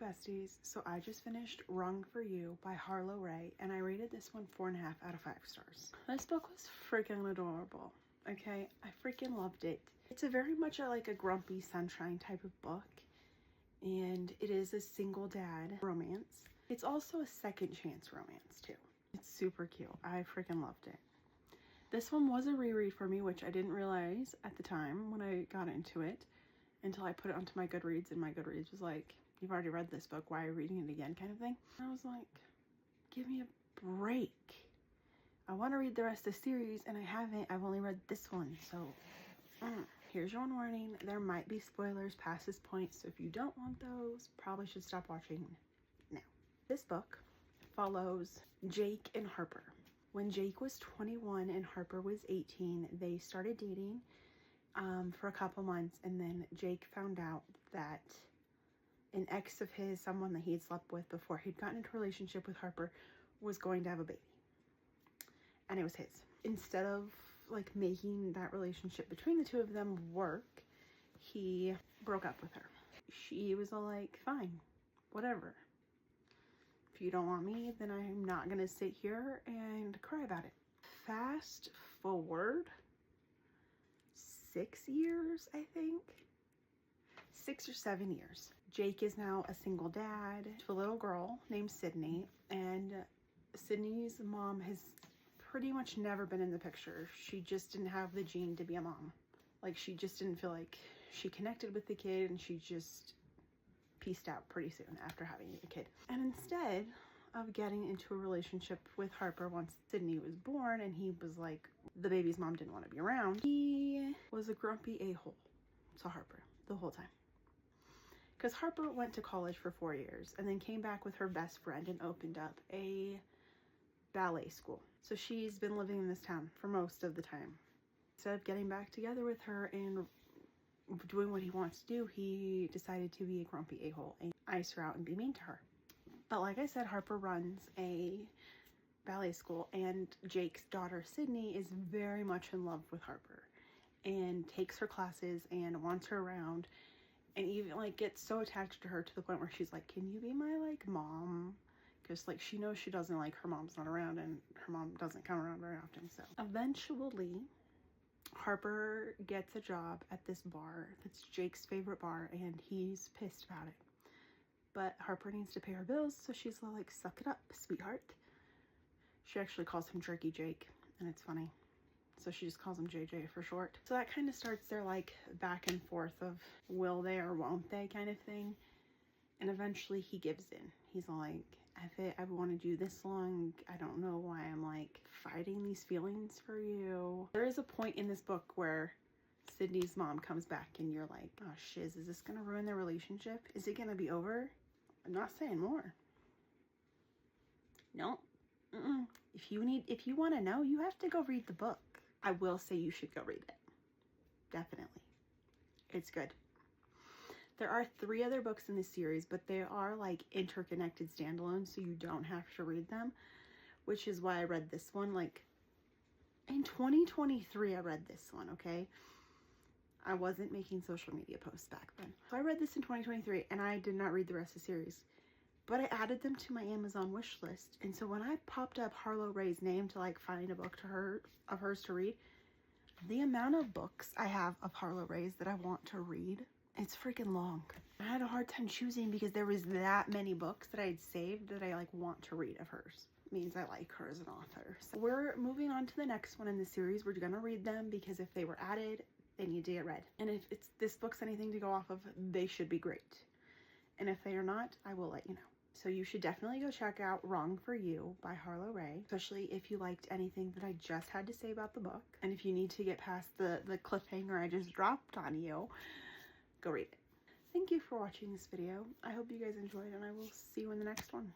besties, so I just finished Wrong for You by Harloe and I rated this one 4.5 out of 5 stars. This book was freaking adorable, okay? I freaking loved it. It's a very much like a grumpy sunshine type of book, and it is a single dad romance. It's also a second chance romance too. It's super cute. I freaking loved it. This one was a reread for me, which I didn't realize at the time when I got into it until I put it onto my Goodreads, and my Goodreads was like, you've already read this book, why are you reading it again, kind of thing. And I was like, give me a break. I want to read the rest of the series and I haven't. I've only read this one, so here's your warning. There might be spoilers past this point, so if you don't want those, probably should stop watching now. This book follows Jake and Harper. When Jake was 21 and Harper was 18, they started dating for a couple months, and then Jake found out that an ex of his, someone that he had slept with before he'd gotten into a relationship with Harper, was going to have a baby. And it was his. Instead of like making that relationship between the two of them work, he broke up with her. She was all like, fine, whatever. If you don't want me, then I'm not gonna sit here and cry about it. Fast forward 6 years, I think. 6 or 7 years. Jake is now a single dad to a little girl named Sydney, and Sydney's mom has pretty much never been in the picture. She just didn't have the gene to be a mom. Like, she just didn't feel like she connected with the kid, and she just pieced out pretty soon after having a kid. And instead of getting into a relationship with Harper once Sydney was born and he was like, the baby's mom didn't want to be around, he was a grumpy a-hole to Harper the whole time. Because Harper went to college for 4 years and then came back with her best friend and opened up a ballet school. So she's been living in this town for most of the time. Instead of getting back together with her and doing what he wants to do, he decided to be a grumpy a-hole and ice her out and be mean to her. But like I said, Harper runs a ballet school, and Jake's daughter Sydney is very much in love with Harper and takes her classes and wants her around, and even like gets so attached to her to the point where she's like, can you be my like mom? Because like she knows she doesn't like her mom's not around, and her mom doesn't come around very often. So eventually Harper gets a job at this bar that's Jake's favorite bar, and he's pissed about it. But Harper needs to pay her bills, so she's like, suck it up, sweetheart. She actually calls him Jerky Jake, and it's funny. So she just calls him JJ for short. So that kind of starts their like back and forth of will they or won't they kind of thing. And eventually he gives in. He's like, I've wanted you this long. I don't know why I'm like fighting these feelings for you. There is a point in this book where Sydney's mom comes back and you're like, oh shiz, is this gonna ruin their relationship? Is it gonna be over? I'm not saying more. No. If you want to know, you have to go read the book. I will say you should go read it. Definitely. It's good. There are 3 other books in this series, but they are like interconnected standalones, so you don't have to read them, which is why I read this one. Like in 2023, I read this one, okay? I wasn't making social media posts back then. So I read this in 2023 and I did not read the rest of the series, but I added them to my Amazon wish list. And so when I popped up Harloe name to like find a book of hers to read, the amount of books I have of Harloe that I want to read, it's freaking long. I had a hard time choosing because there was that many books that I had saved that I like want to read of hers. It means I like her as an author. So we're moving on to the next one in the series. We're gonna read them because if they were added, they need to get read. And if this book's anything to go off of, they should be great. And if they are not, I will let you know. So you should definitely go check out Wrong for You by Harloe, especially if you liked anything that I just had to say about the book. And if you need to get past the cliffhanger I just dropped on you, go read it. Thank you for watching this video. I hope you guys enjoyed, and I will see you in the next one.